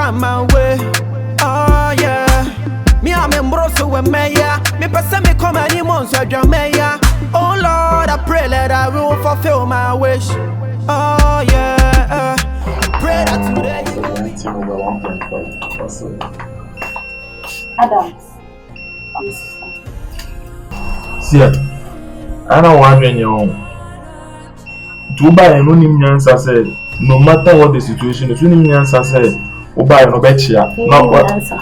come my way. Oh yeah. Me I'm in Brosso with Maya. Me person me come any months with your Maya. Oh Lord, I pray that I will fulfill my wish. Oh yeah. Pray that today. Adams. Seer, I don't want any home. To buy an only answer said, no matter what the situation is, only answer said, or buy no bet here. Not what answer.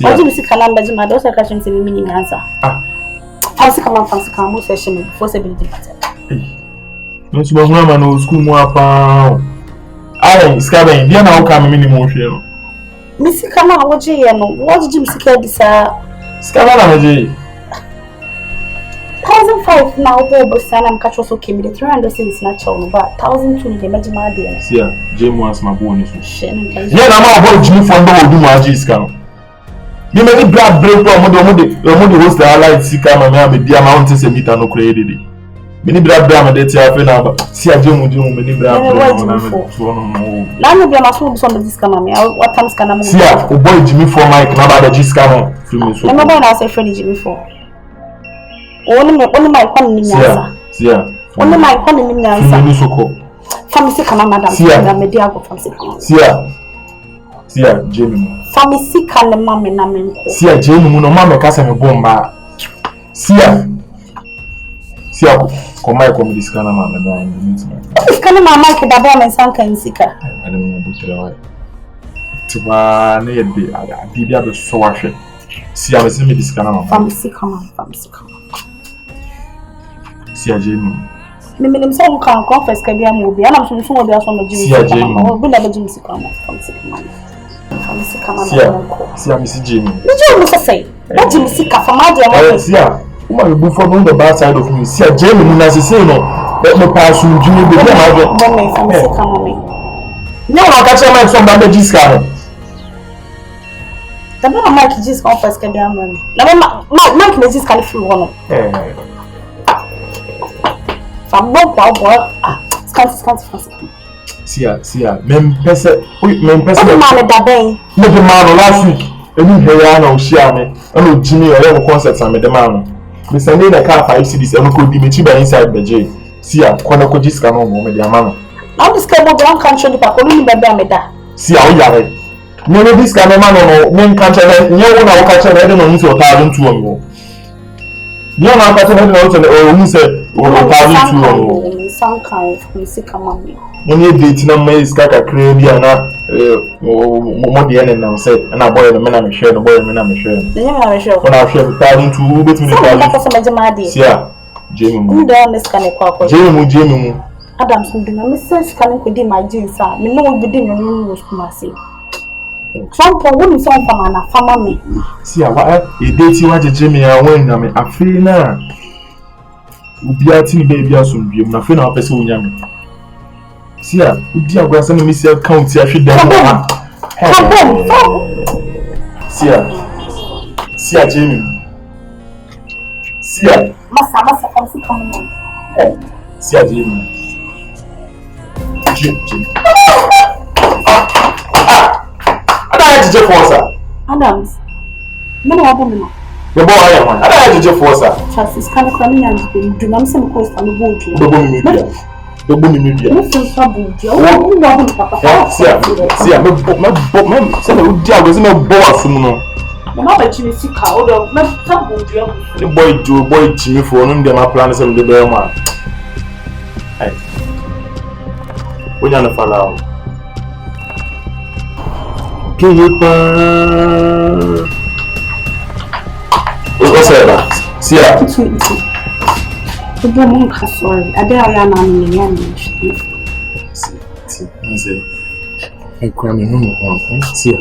I do see Calambas, my daughter catching to me answer. Fancy come on, fancy come, session before 70. Miss Mamma no school more pound. I scabbing, dear now come minimum. Missy come on, what you know, what did you see this? Scabbing. 1,500 now, but I'm catch also came with 300 is natural, but 1,200 the magic my dear. Yeah, Jim wants my bonus. Yeah, I'm about Jim for no do my discount. You may be blood break from the host the allied seeker, my mammy, dear mountains and meet no created. Many blood brahma that you have been see a Jim would do many blood. Now you be a muscle on the discount. What times can I see? Oh boy, Jimmy for Mike, now about the discount. Remember, I said, Freddie Jimmy for. Only my economy answer. Only my economy answer. Family come, madam. Seer, Jamie. Family come, the mammy, namin. Seer, Jamie, no mamma, Cassan, bomba. Seer, come my comedy scanner, mamma. If can my Mike, the bomb and Sanka and Sika. I don't know what to one near the so washing. See, I was in the scanner. Family come. Seer Jamie. Minimum song can confess can be a movie. I'm from some of the other Jimmy. Seer Jamie. Oh, we never Jimmy come. Seer Missy Jamie. Did you almost say? What Jimmy Sika from my dear? Seer, who might be from the bad side of me? Seer Jamie, who has a say no. Let me pass you, Jimmy. No, I'll catch a man from the scanner. The man Mike just confess can be a man. Mike is just kind of free one. From one boy, Scanty. Seer, men person, man, that day. Look at man last week. And you hear no share me. I know Jimmy or ever concerts and the man. Miss Sunday, the car 5 cities and could be Michiba inside the jail. Seer, Quanaco discount on the man. Now this cable don't country the Pacolini Babameda. See how you are. Maybe this kind of man or men country, no one will catch a head on his 1,200. You know, I'm catching or said, or 1,200. Some kind of music among me. When you did no maze, Kaka Crediana, Modian and said, and I boy the men I'm sure, the boy the men I'm sure. When I share 1,200 between the parties. Yeah, Jamie, down this kind of Jamie, Adams, who do not miss coming within my jeans. Me know within your room was mercy. Some for women, some for my family. See, I did see what Jimmy I went. I feel now. Ubi a tini baby asum bi na fe na opese wonyame see a udi agwasa na misi account ya hwe dem see a Jamie see a masa fancy come on see a Jamie ada je forza Adams me na wabo the boy I am. I had to for sir. Chances can come and do not some cost on the boat. The boom media. No trouble. See, no boss. The boy do boy Jimmy for them plans and the bear man. When you're follow. What's that? See ya. The woman has sorry. I dare I am on the see. I cram in no more. See ya.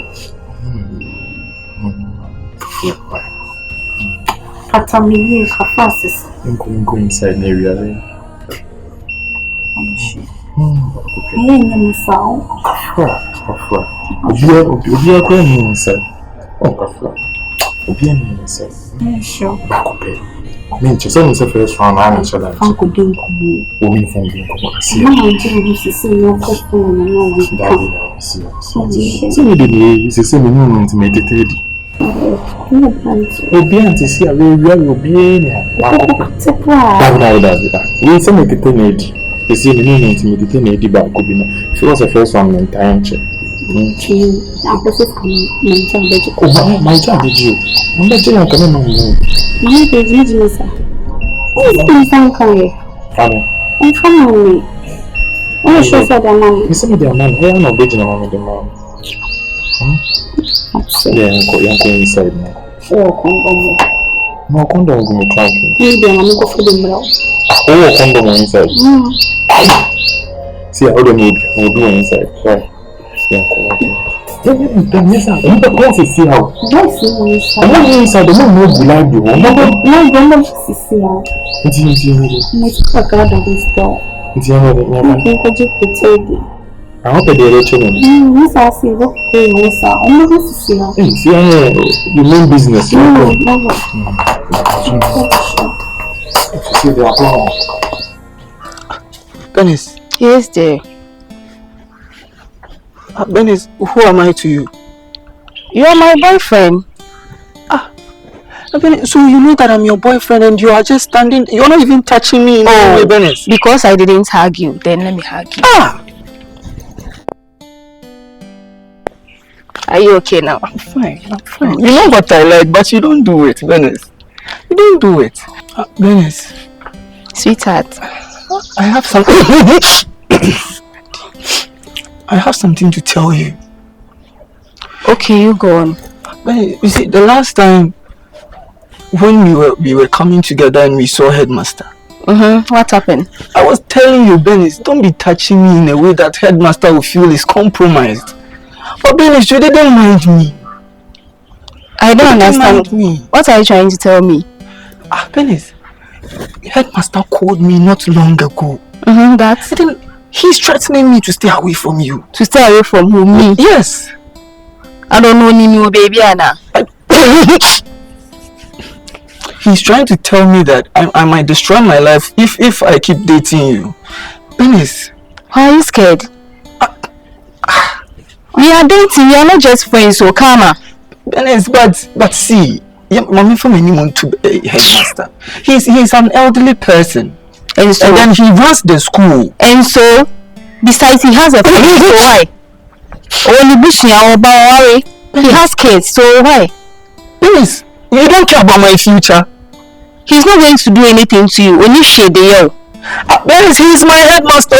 Atami Francis. I'm go inside the area. Sure. Bakope. Me just say first round I answer that. Uncle Dinko. Women from Dinko. See. See me the say me no to meditate. Obi anti see a we obi enya. That. We say meditate need. You see me no to meditate need ba ko bi no. If was the first one time check. My child did you? I'm not telling you come on. I'm from I'm sure that I'm you see me the man. I am not begging on the man. Yeah, I'm inside now. No condom go me tracking. go for the Oh, condom inside. See, I don't need. We'll do inside. Right. Yeah, yes, I'm going to see how. I'm not inside. The one no blind you. I'm not to see how. It's a card of his door. I hope they're reaching. Yes, I see. I'm not to see how. See, you mean business. Dennis. Yes, dear. Dennis, who am I to you? You are my boyfriend. Dennis, so you know that I'm your boyfriend and you are just standing, you're not even touching me in any way, Dennis. Because I didn't hug you, then let me hug you. Are you okay now? I'm fine. You know what I like, but you don't do it, Dennis. You don't do it. Dennis. Sweetheart. I have something to tell you. Okay, you go on. You see, the last time when we were coming together and we saw headmaster. What happened? I was telling you, Dennis, don't be touching me in a way that headmaster will feel is compromised. But Dennis, you didn't mind me. I don't understand. What are you trying to tell me? Dennis, headmaster called me not long ago. That's it. He's threatening me to stay away from you. To stay away from who? Me? Yes. I don't know Nino, baby Anna. He's trying to tell me that I might destroy my life if I keep dating you. Dennis. Why are you scared? We are dating, we are not just friends, so karma. Dennis, but see, mommy from anyone to headmaster. He's an elderly person. And then he runs the school. And so, besides he has a friend, so why? He has kids, so why? Dennis, you don't care about my future. He's not going to do anything to you. When you share the yell. Dennis, he's my headmaster.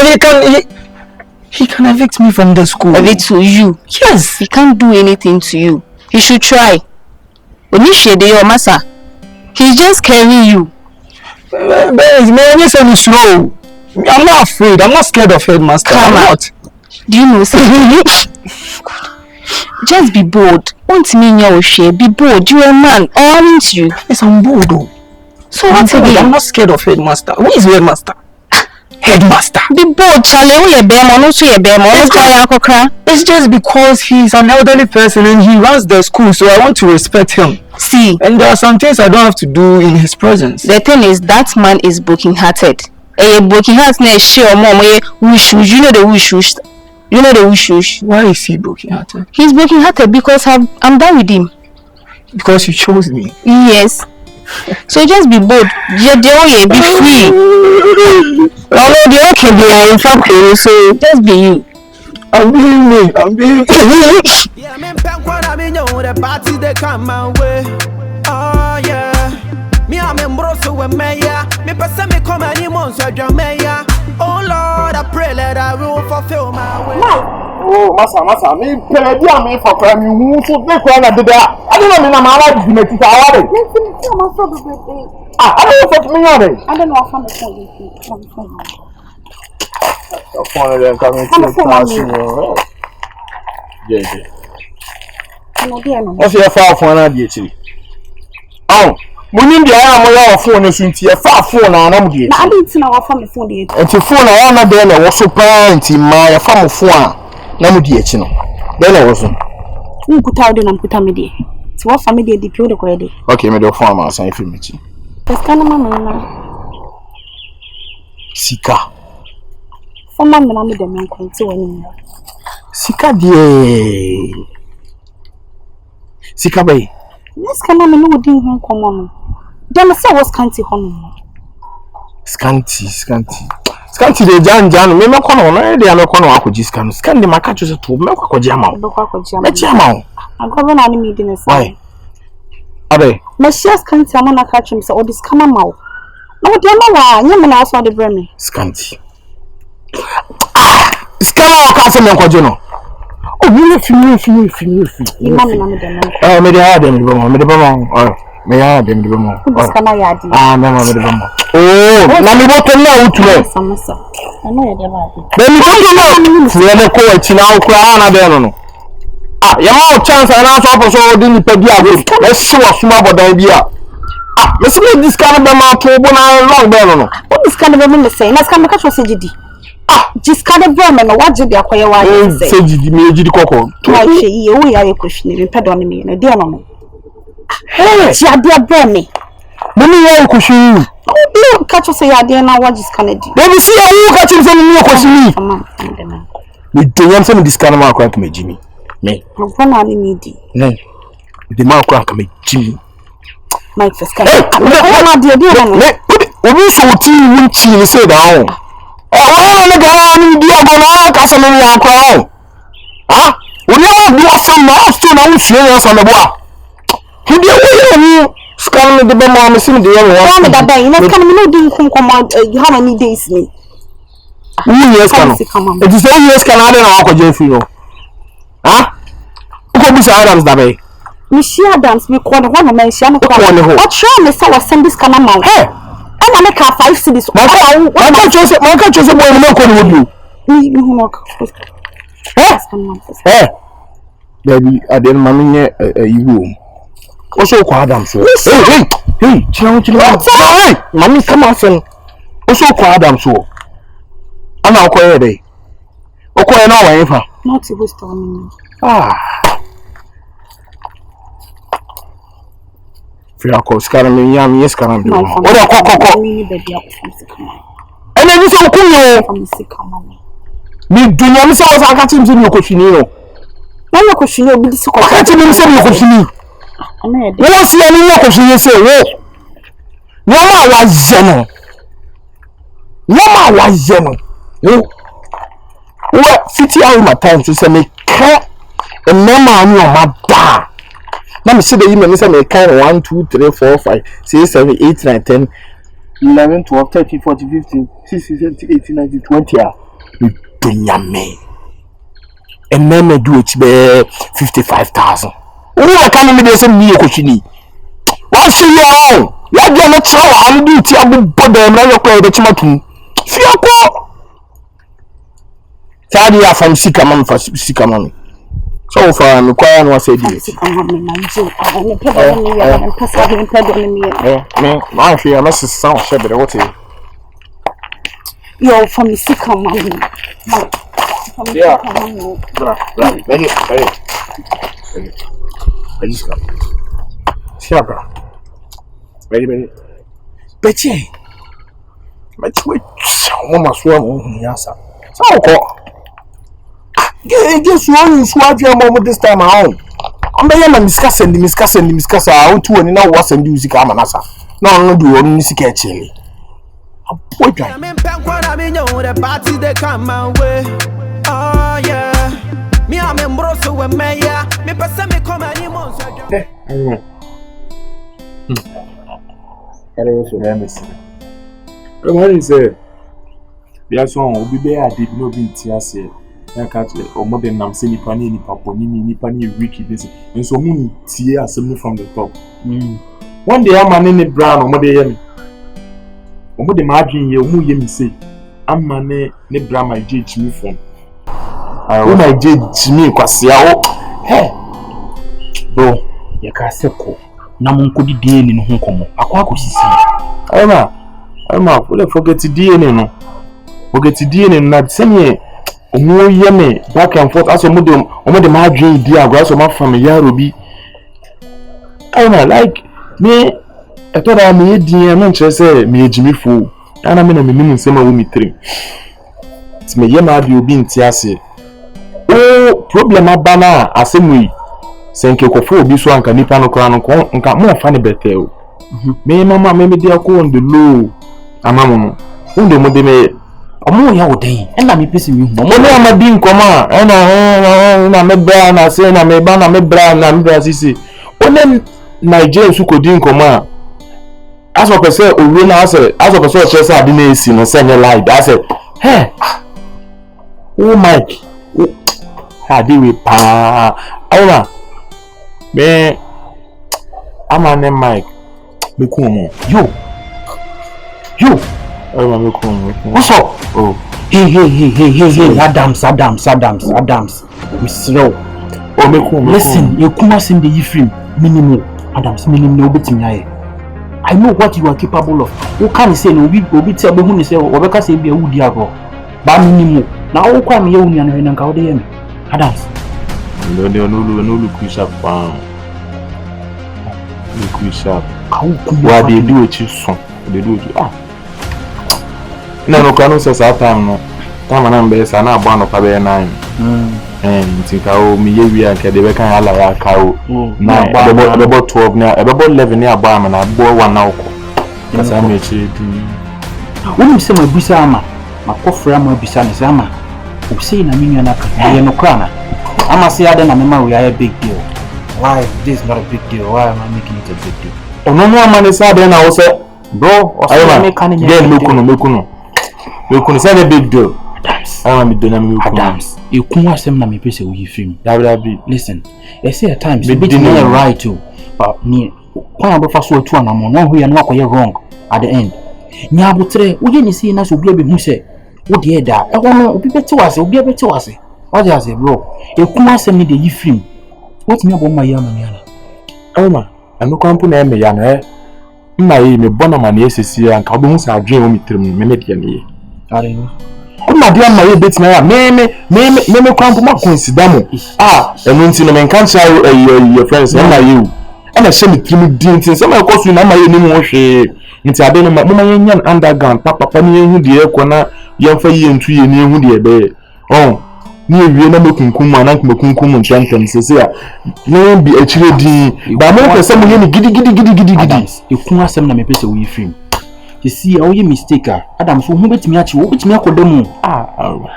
He can evict me from the school. Evict to you? Yes. He can't do anything to you. He should try. When you share the yell, massa, he's just carrying you. Dennis, slow. I'm not afraid. I'm not scared of headmaster. I'm not. Do you know something? Just be bold. Want me in your share? Be bold. You're a man, aren't you? Yes, I'm bold though. So what again? I'm not scared of headmaster. Who is headmaster? Headmaster. Be bold, Charlie. It's just because he's an elderly person and he runs the school, so I want to respect him. See, and there are some things I don't have to do in his presence. The thing is, that man is broken-hearted. Broken-hearted, you know the whoosh. You know the whoosh. Why is he broken-hearted? He's broken-hearted because I'm done with him. Because you chose me. Yes. So just be bold. Be free. So just be you. I'm being me. Yeah, I'm the party they come my way. Oh yeah. Me I'm in Brosso with Maya. Me person me come any months with your Maya. Oh Lord, I pray that I will fulfill my way. Oh, massa, me peledia me for crime. You so they call that there. I don't know me na my life is make it away. I don't know me on. I don't know how to say it. The phone is coming to class. Yeah. What's your far phone at the Oh, Munim the I am phone is into a far phone and I'm getting. I didn't know our phone phone. And to phone I am there was so plenty my phone phone. Namudiachino. Then I wasn't. Who put out and put a media. So what family did you already? Okay, me do farm as I feel me. Eskana mama. Sika. For mama na me dem nkonti wani. Sika die. Sika bay. Eskana me no di ho komo no. Dem say was Scanty hono. Scanty de jan me kono no de am kono akoji scan. Scan de maka chose to me kwakoji ama. Me chi ama. Agogo na me di ne say. Why? Abe. Me share Scanty ama na ka chim say o dis kama ma o. No de ma wa nyem na aso de bre me. Scanty. Scan ka se me kwajo no. Oh, me fi. Imam na me dem. Me de ha dem me de bomo. Oh. Me ya dem de bomo. Eskana ya di. Me de bomo. Oh, na me boto na utume. Samasa. Ana ya de ba di. Be mi boto na. Fuye ne ko achi na okura na be no. Ya ma chance na so aposo di ni pa bi ago. Me se wo suma bodan bi a. Me se me discount be ma to bo na long be no. What discount be me say? Na scam ka cho se gidi. Discount be me no wa gidi akoye wa say. Se gidi me gidi kokko. Ma hwe yi wo ya ye question me pedo ne me na de no. Hey, ti ade be me. Mo ni ya question. You catch us ya de na wa discount di. Baby see you catch him say me question. Me do yam say me discount ma akwa ka me jimi. Me. Mo na ni me di. Ne. De ma akwa ka me jimi. My first can. Na de no. Me. Obi so ti win chi ni say down. Oh, na ga ni di ago na ka so me ya akwa. Oni wa bi asam na so na wo sue ya so na bo a. Hidi wo scan me de be mo me sim de ye wo. Me da ben, na scan me no di nkonkomo how many days ni. Yes can. It is yes can ade na akwaje fi no. Uko bi sa Adams da be. Me share dance me ko no na me share no ko. What show me say was send this kind of man. Hey. And I make her 5 cities. Man ka chose boy me ko no bi. Me no ko. Baby, I didn't mammy you. Also, Adams. Hey, chill. Hey, mommy, come on, son. Also, Adams. I'm not quite a okay, no, ever. Not to was telling me. Fia ko skara me yam yes skara me. O da kokoko. Ene bi so kunyo. Bi dunya mi so was akati mi se mi koshini no. Na mi koshini obi disi ko. Akati mi se mi koshini. Ana e de. Wo si ani mi koshini se wo. Nyoma wa jeno. Wo fiti Aroma time to say me ka e mama anu o ma da. Na me see the email say me kind 1 2 3 4 5 6 7 8 9 10 11 12 13 14 15 16 17 18 19 20 me dunya me and then me do it be 55,000. Who can me dey say me kochini what see you ya get no try and do ti abu bodem na your call the chimatu fiako tadi ya from sika mami so far me kwaya no say this me ma fi ya mess sound shebe what yo from sika mami yeah very I just got Siaka very betty but wait mama so mo yasa so ko get one so afia mom this time around am be na discuss how to oni na wo send music ama nasa na on do oni music e chele boy guy me penkwana me nyo the party they come my way oh yeah me am embroso we me ya me pese me come any months Hello, so let me see. What is it? There's one will be there. Did not be tears. I catch or more than I'm saying, Nipani, Nipani, wiki this, and so moon tear assembly from the top. One day I'm an in brown or more than or more than margin, you move him say, I'm man, ne brown my judge me from. Oh, my judge me, Quasia. Hey, bro, you can't say cool. Na munko di DNA no honkomo akwa akosisi Aroma full forget DNA no forget DNA na seme omo yeme back and forth aso mo de ma dwen di agwa so ma fam yaro bi Aroma like me I thought I made the Manchester, me Jimmy Fool, and I'm in a minimum summer with me 3. It's me, Yama, you being Tiasi. Oh, problem a banner, as same way. Thank you for this one, can nip and crown and come more funny better. Me, mamma, maybe they are on the low. A mamma, who the mother may. Omo ya odin e na me pese mi hu mo na ma di nkoma e na me bra na se na me ba na me bra na me bra sisi onen Nigeria su ko di nkoma aso pese owe na ase aso pese o chese ade na esi no se ne live that say hey oh Mike ha di we pa Aroma me amane Mike me ku mo yo Aroma me ku what's up? Oh. Hey, Adams. Mr. Oh, me come. Listen, you come as in the Ephraim. Minimum. Adams, minimum no bit me. I know what you are capable of. You can't say no be tell me who say or because say be a wood yago. Ba minimum. Now who come here union and go there. Adams. No look you sharp. Look you sharp. What they do it so. They do it. No, can say that time no. Time na mbe sa na agba no pa be 9. Ntika o mi ye wi anke de be kan ala ya ka o. Na ebe 12 na ebe 11 na agba am na agbo 1 na uko. Kasa me chi di. Woni se ma bisa ama. Makofra ma bisa ne se ama. O sei na minwa na ka. Ye no kra na. Ama se ade na me ma we are big deal. Why this is not a big deal? Why am I making it a big deal? Ono no ama ne se ade na wo se bro, o se me kan nye. Mekuno. You can say a big deal. Adams. I want to be done. Adams. You can't ask them. Me pese we film. Listen. I say at times. You be not right too. But me, when I go fast forward to an amount, no we are not quite wrong. At the end, ni abutre. We ni see na so be who say. What the da? I want to be better was. Be better was. What you say, bro? You can't ask me the film. What me about my yama? Aroma. I'm not going to name me yana. Me bona mani esisi anka obo hu sa adwen o mitrim me de ne are no ma dia ma ye bet na ya me kwampo ma consider mo enu nti no me kan cha your friends na you e na she mitrim di nti se ma ko su na ma ye ni mo hwe nti ade no ma ye nyan underground papa ni ehu de ekọ na ye mfa ye ntu ye ni ehu de ebe ni ewie na mekunkum ma na mekunkum ntwantem sese a na bi achire di ba mo pese mo ye ni gidi ekun asem na me pese wo yifrim you see how you mistake Adam so hu betimi achi wo betimi akodam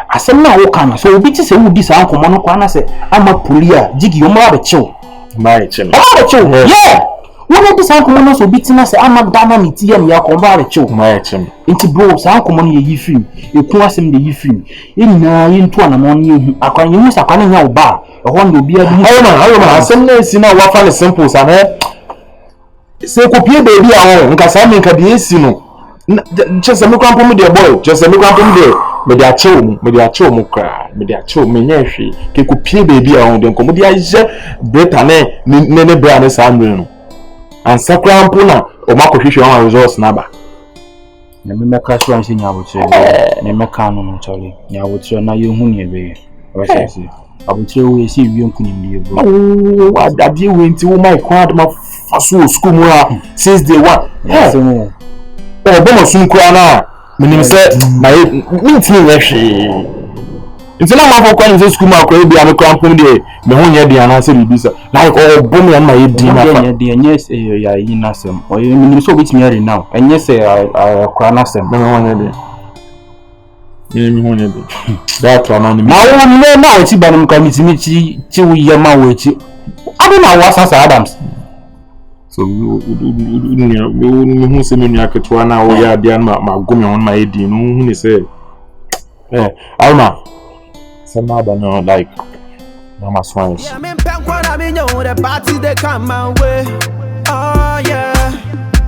asem na wo kana so obi ti se wo di sa ankomo no kwa na se ama polia jigi yo ma be chew yeah wo di sa ankomo no so obi ti na se ama dama ni ti ya ni akomba be chew inti bro sa ankomo no ye yifrim ekun asem de yifrim enina ye ntu anamo no ye hu akwan ye hu sa kwan nya wo ba ho na obi adu Aroma asem na esi na wa fa le simple sa na se kopie baby a wo nka sa me nka de esi no just me kwampo mu de boy just me kwampo mu de me de achew mu kra me de achew me nya hwe ke kopie baby a wo de nko mu de aje beta ne bra ne sa amre no an sakrampo na o makohwehwe on results na ba na me meka so an nya abotre ne meka no no chale nya abotre na ye hu ne be o se abotre we si wi nkunim die bro adade we nti wo my kwad ma faso school mu a since day 1 bomo sun kwa na minim se my nti we hwe nti na ma kwa nse school ma kwa e bia me krampom de me ho nya dia na se bibisa like bomo ya ma ye di na fa de yes ya yi na sem o ye minim so bitimi ari now enye se kwa na sem me ho nya de me ho nya de that one na me na o ti ba no kan mitimi chi wo ye ma wo chi adu na wa sasa Adams so who say me aketwa na wo ya dia ma gomi on ma edi no hu ni say Aroma some other no like mama swans yeah me pen kwa na me nyo the party they come my way oh yeah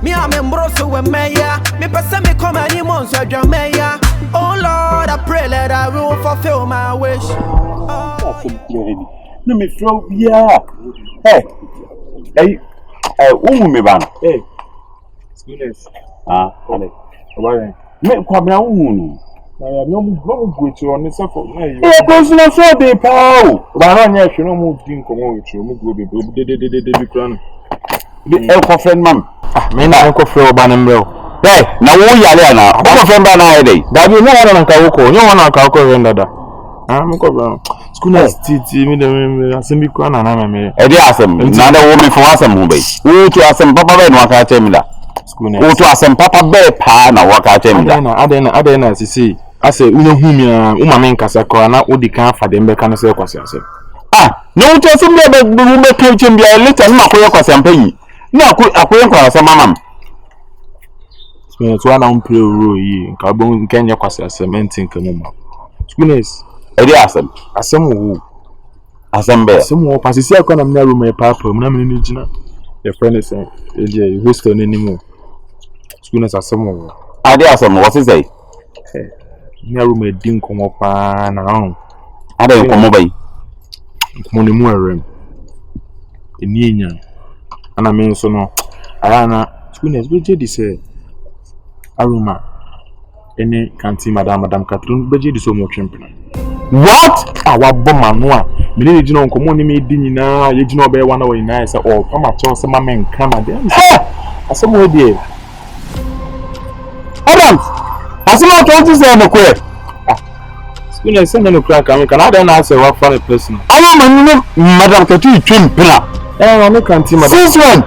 me am embroso we meya me pese me come any months adwa meya oh Lord I pray that I will fulfill my wish no me throw yeah hey me ban goodness ale why me kwabra no na no go to on the for na you close na so dey pow ba na nya hwe no mu din komo we mu go be de bi kra no The friend man. Me na ko frɛ oba ne mbrɛ. Hey, na wo yale na. Wo friend ba na dey. Da bi no wana na ka woko. Nyo wana ka woko renda da. Me ko bra. Schoolers titi me de asem ko na na me. E dey asem. Na da wo me fo asem ho be. Wo to asem papa be no aka che mi da. Schoolers. Wo to asem papa be pa na wo aka che mi da. Adena sisi. Ase unyehu mi uma me nkasa ko na odi kan fa dem be kan se kwase asem. No wo to asem be ka che bia later na akoye kwase ampanyi. Na akoye kwase mamam. Schoolers wana umpre ro yi nka bo nkenya kwase asem entin kan mu. Schoolers. E dey asem. Asem wo. Asem be. Asem wo pasisi akwa na me Aroma papa mu na me ni gina. Your friend is e hostel ni nimu. Schoolers asem wo. Ade asem what is say? Me Aroma din komo pa na ho. Ade komo bai. Komo ni mu arem. Eni enya. Ana me nso no. Ayana schoolers beje di say Aroma ene kanti madam Catherine beje di so mo twempena. What? Awa boma no a me ni gina nkomo ni me di nyina ye gina obe wana we nyina say o pama che se ma men kama de. Asem we die. Adams. Asem o to say no kwe. Schoolers send no crack am can I na say what for a person. Aroma ni madam Catherine twempena. Me kanti madam. Since when?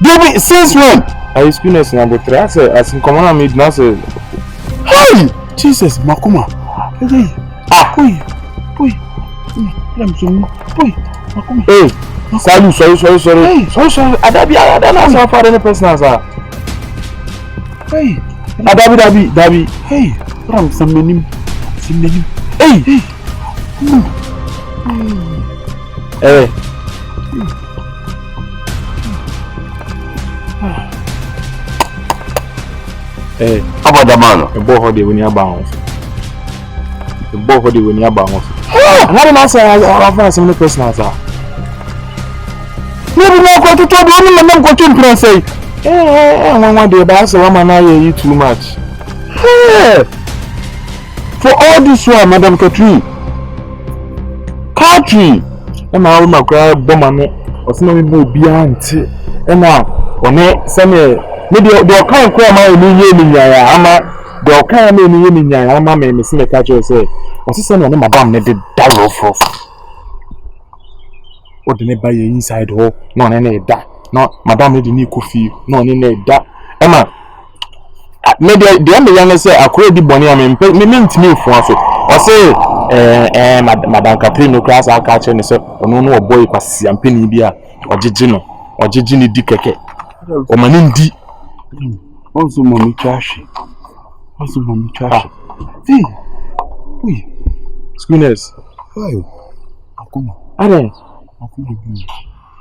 Baby, since when? I schoolers na the three say as in common me na say hey Jesus makuma. Hey. Boy. I'm so boy. Makuma. Hey. Sorry. Hey. Sorry. Ada na say for any person sir. Hey. Dabi. Hey. Ram sammenim. Hey. Abadamano. E bo ho de woni aba ho. Another man say I find some person sir. Maybe no go to do no go to pray say. One day ba say woman na you too much. Hey. For all this one Madam Catherine. Country. E ma Aroma kra boma no. O se no me bo bia nti. E na one se me the kan ko ma ni ye ni nyaya ama the kan ma ni ye ni nyaya ama me se me ka che say o se no madam ne de daro for o de ne ba ye inside ho no ne da no madam ne de ni kofi no ne da e ma me de me yan say akure di boni am me ntimi fu aso o say madam Catherine no class aka che ne say ono no boy kwasi ampeni bia ogege ni di keke o mani ndi Also mommy trash. Hey. Oi. Schoolers. Hey. Akuma. Are.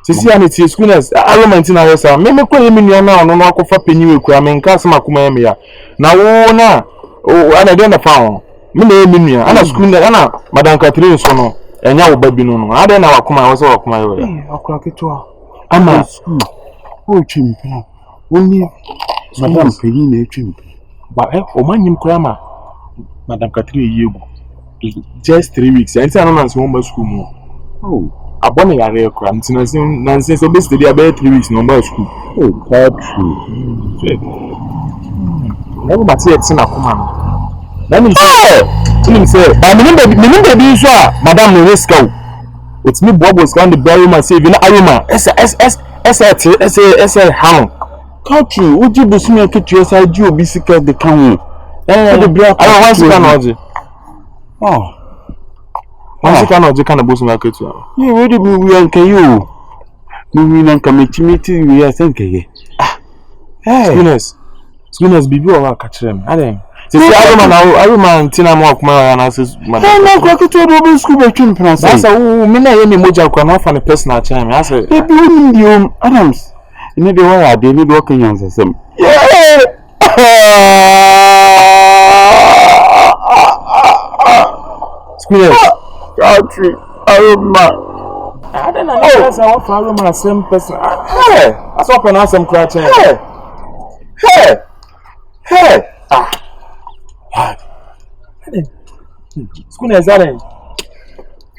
Sisi aniti schoolers. Aroma ntina wesa. Me ko yemi nua na ono no akofa panyi ekura me nka asem akuma yemi ya. Na wo na o ana de na fa ho. Me na yemi nua. Ana schoolers ana Madam Catherine so no. Enya wo ba bi no no. Ade na wakuma wo se wakuma yo ya. Akura ketua. Ama school. O chimpa. Oni Madam Penny na chimpa. Ba o manyim kura ma Madam Catherine yegu. Just 3 weeks. I say no school mu. Oh. Abone yare kura. Ntinase so best dey about 3 weeks no ba school. Oh, country. Never mati yet na kuma no. Na me say, I mean baby so Madam no risk out. It's me Bobo scan the Aroma say na Aroma. S how. Country, would you be seen to your side you be sick at the county? The black I want to can oh. Once you can boss market. Yeah, where do we are you? We will committee we are thinking. Hey, Schoolers bibi o catch them. Adem. Say Aroma ntina mo akuma na say madam. No go to do school be twin plan. That's me na ye me moja kwa na fa ne personal time. I say baby you Adams. You need the wire, they need working on the same. Yeah! Schoolers. Country, Aroma. I don't know. That's how Aroma same person. Hey! That's what pronounce them crouch. Hey! Schoolers, that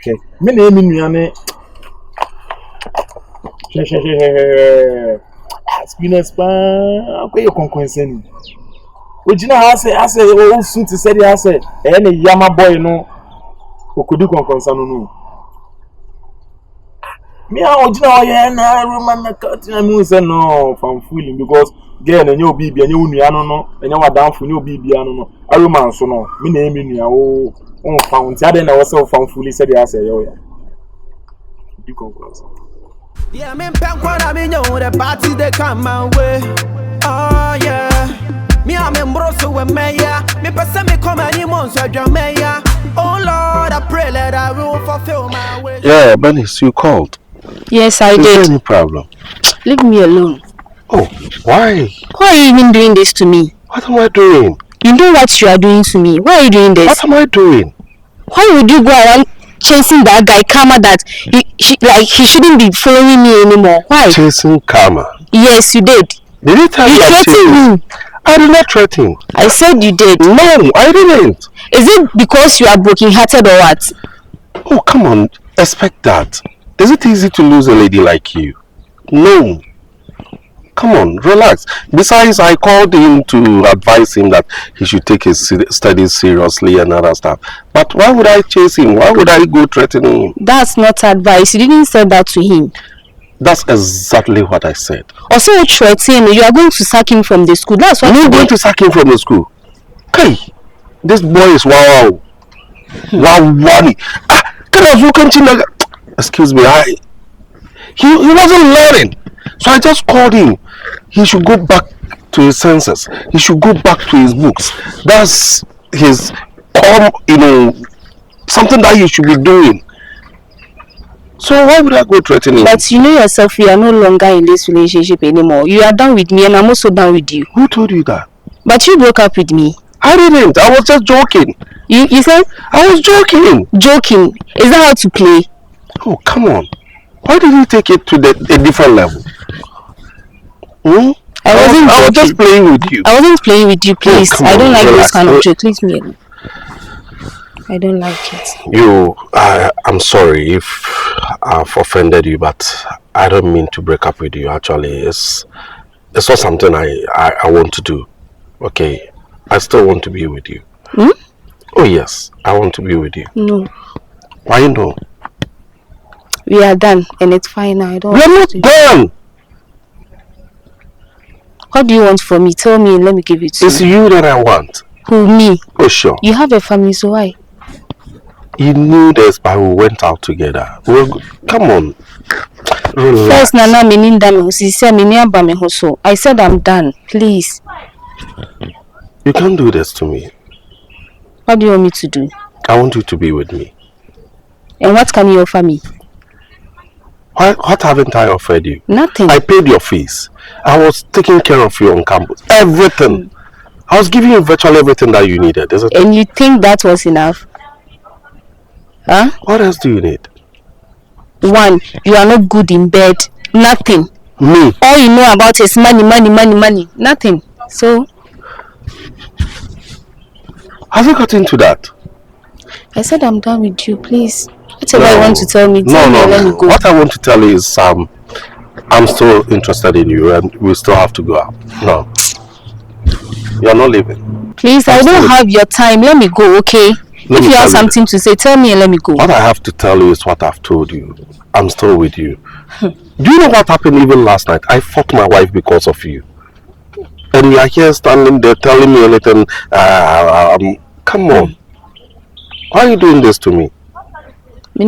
okay. Me name in Spinners, I'm going to consent. Which you know, I say, oh, soon to say, I say, any Yama boy, no, who could do consent, no. Me, I want to know, and I remember cutting a moose and no, from fooling because again, and your baby, and you know, and you are down for your baby, I don't know. Aroma, so no, me name in your own found. I didn't also found fully said, I say, oh, yeah. You consent. Yeah, me punk what I mean, the party they come my way. Oh yeah, me I'm in broso with me yeah. Me person me come any months so me yeah. Oh Lord, I pray that I will fulfill my wish. Yeah, Bernice, you called. Yes, I Is there did. any problem? Leave me alone. Oh, why? Why are you even doing this to me? What am I doing? You know what you are doing to me. Why are you doing this? What am I doing? Why would you go around chasing that guy Karma that he shouldn't be following me anymore? Why? Chasing Karma? Yes, you did. Did you tell me? You threatened him. I did not threaten. I said you did. No, I didn't. Is it because you are broken-hearted or what? Oh, come on. Expect that. Is it easy to lose a lady like you? No. Come on, relax. Besides, I called him to advise him that he should take his studies seriously and other stuff. But why would I chase him? Why would I go threatening him? That's not advice. You didn't say that to him. That's exactly what I said. Also, threatening you are going to sack him from the school. That's what I'm going to sack him from the school. Hey, this boy is wow. Wow. Excuse me, he wasn't learning. So I just called him. He should go back to his senses. He should go back to his books. That's his, something that he should be doing. So why would I go threatening? But you know yourself, you are no longer in this relationship anymore. You are done with me and I'm also done with you. Who told you that? But you broke up with me. I didn't. I was just joking. You said? I was joking. Joking? Is that how to play? Oh, come on. Why did you take it to a different level? I was just playing with you. I wasn't playing with you, please. I don't like this kind of joke. Leave me alone. I don't like it. I'm sorry if I've offended you, but I don't mean to break up with you. Actually, it's not something I want to do. Okay, I still want to be with you. Oh yes, I want to be with you. No. Why no? We are done and it's fine now. We are not done. What do you want from me? Tell me and let me give it to you. It's you that I want. Who, me? Oh sure. You have a family, so why? You knew this, but we went out together. Come on. Relax. First, Nana, I said I'm done. Please. You can't do this to me. What do you want me to do? I want you to be with me. And what can you offer me? What haven't I offered you? Nothing. I paid your fees. I was taking care of you on campus. Everything. I was giving you virtually everything that you needed, isn't it? And you think that was enough? Huh? What else do you need? One, you are not good in bed. Nothing. Me? All you know about is money. Nothing. So? Have you got into that? I said I'm done with you, please. Whatever you want to tell me, let me go. What I want to tell you is I'm still interested in you and we still have to go out. No. You're not leaving. Please, I don't have your time. Let me go, okay? If you have something to say, tell me and let me go. What I have to tell you is what I've told you. I'm still with you. Do you know what happened even last night? I fought my wife because of you. And you are here standing there telling me anything. Come on. Why are you doing this to me? So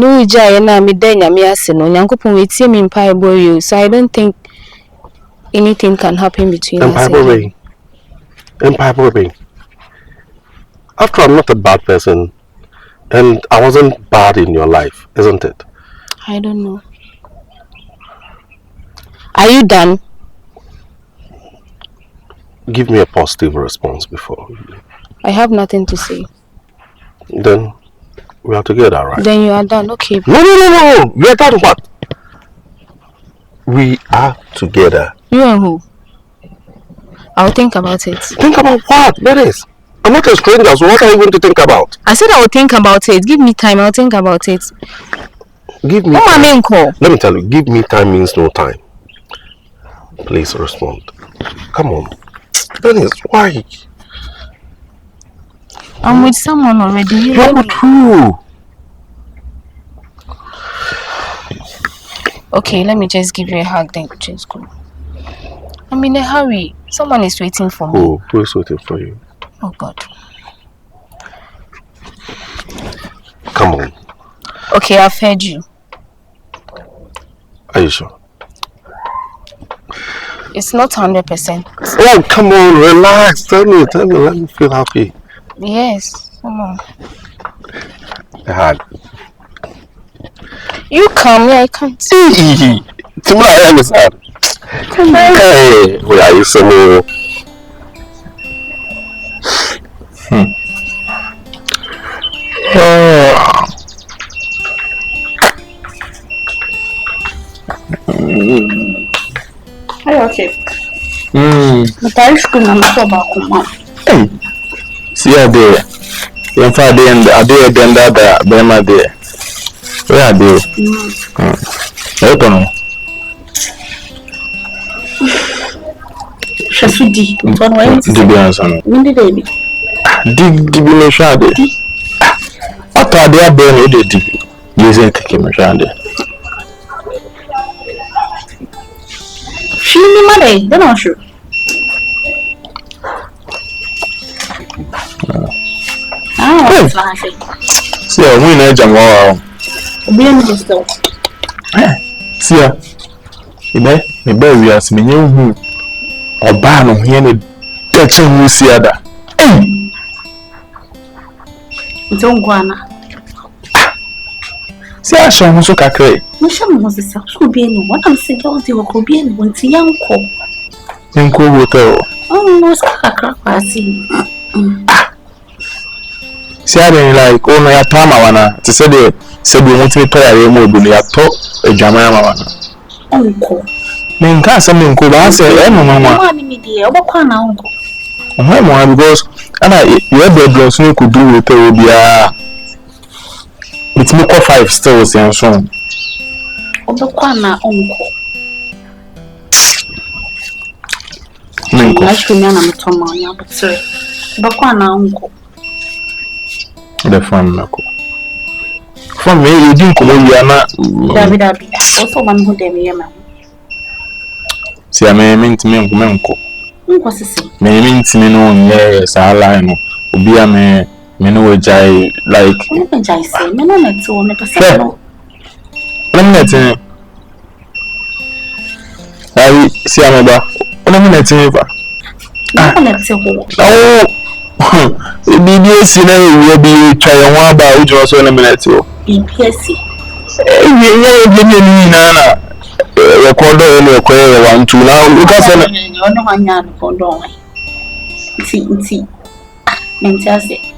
I don't think anything can happen between us. Empire. After I'm not a bad person, and I wasn't bad in your life, isn't it? I don't know. Are you done? Give me a positive response before. I have nothing to say. Then we are together, right? Then you are done, okay. No. We are done what? We are together. You and who? I'll think about it. Think about what? That is. I'm not a stranger, so what are you going to think about? I said I will think about it. Give me time, I'll think about it. Give me time. Let me tell you, give me time means no time. Please respond. Come on. Dennis, why? I'm with someone already. You're true. Okay, let me just give you a hug, then just go. I'm in a hurry. Someone is waiting for me. Oh, who is waiting for you? Oh, God. Come on. Okay, I've heard you. Are you sure? It's not 100%. Oh, come on, relax. Tell me, let me feel happy. Yes, come on. A hug. You come here, I can't. Tomorrow, I understand. Hey, where are you, so? Okay. But I should not talk about Hey, see a day. Your father and a day again that Bema there. Where are they? Open. Shasudi, one way To be honest, Mindy baby. dig me shade. What are they burning with it? Using taking me shade. She knew my day, then I'm sure. See a winner, Jamal. Be in the store. See a me baby as me you or ban on here and touching you see other. Don't go on. See, I saw him so cacre. Mission was the house could be in what I'm saying. You could be in one young call. In cool water. Oh, no, scrap. I see. See, I didn't like, oh, no, I told my to say they said we want to pay a remote, but I talk a Jamaica. Uncle. Then can't something cool. I say, I don't know what uncle. Why, because you have bedrooms you could do with it. It's more 5 still, and so on. Obakwana uncle. Uncle. I should know I'm Tommy, but sir. Obakwana uncle. The fun, uncle. For me, you didn't come on, David. Also, one who they may. See, I mean to me, uncle. What's the same? Me mean to me, no, yes, I lie, no. Be a me no jai like. I say, me no net to me person. I'm not in it. I see, I'm about. I'm not in it. Oh, BBS will be trying one about which was on a minute. BPSC. Nana. Record one, 2 now. Look at you know, I'm not condone. See. Mentally.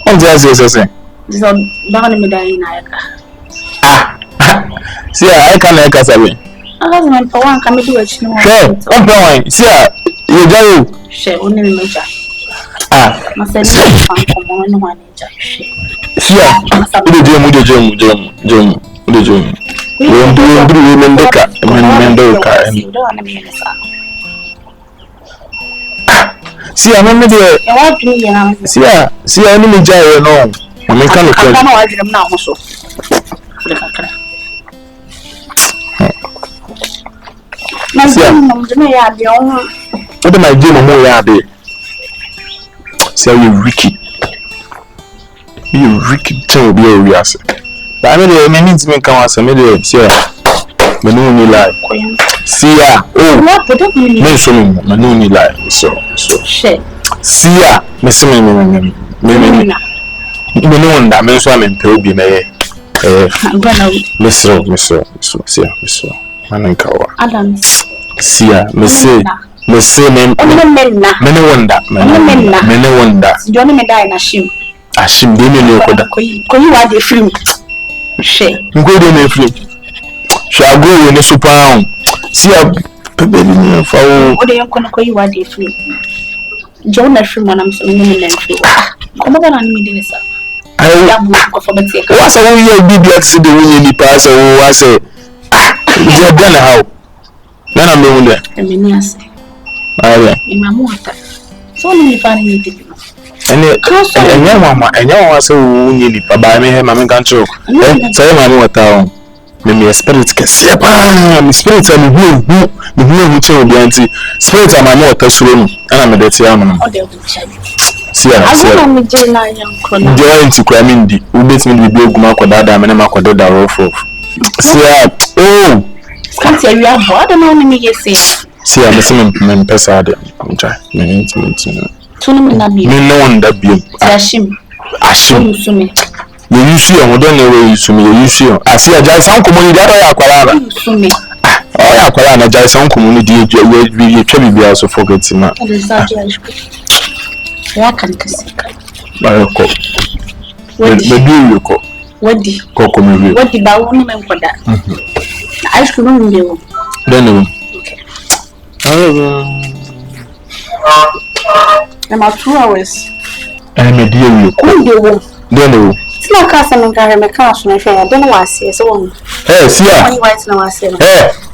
I'm just saying. So, down me dying. See, I can't make us away. I wasn't for one coming to watch no. Sure, I'm going. See, you go. Share only major. I said, come on, one major. See, the Jim. We do Mendoka. See, I remember the. See, I need to know. I'm mechanical. I know them now, so. What am I doing? More see, you Ricky. You Ricky to be a real. I mean, the means me come as a middle. See, but no need lie. See, oh, me so no need lie. So. Shit. See, me so me no one that means I'm in Toby. Miss, see, man, Adams. See, Miss, men wonder. Johnny may die in a shim. A shim, didn't know what you are the free. Shit. Go in a free. Shall go in a super round. See a baby for what they are going to call you are the free. John, a free man, I'm so many men free. Come on, I'm meeting this. What's a year be black city when you pass or was a you're gonna how? Then I'm doing that. I mean, yes. In my water. So only finding it. And your mamma, and your was so nearly by me, Mamma Gancho. Say, my water. Maybe a spirit can see a spirit and who will be anti spirit and my water swim, and I'm a dirty animal. See, I join to Cramindi, who makes me be big Marco Dada and Marco Dada Roffo. See, oh, can't say you have bought an enemy, you say. See, I'm listening, Pessad. I'm trying. No one that be Ashim. You see, I don't know where you see me. You see, I see a giant community that I acquire. Oh, I acquire a giant community. You can be also forgetting. What can you say? What do you call? What the Cocomelli? What the Bawoman for that? I should know you. Then, about 2 hours. I'm a dear you. Then, it's not custom and my cash, and I don't know what I say. So, see, I said,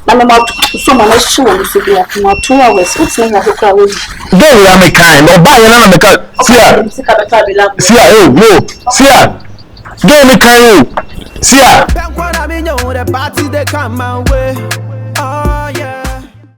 I'm about someone else to be about 2 hours. What's name of the crowd? Don't let me kind or buy another car. See, no, see, don't me kind. See, the party they come my way.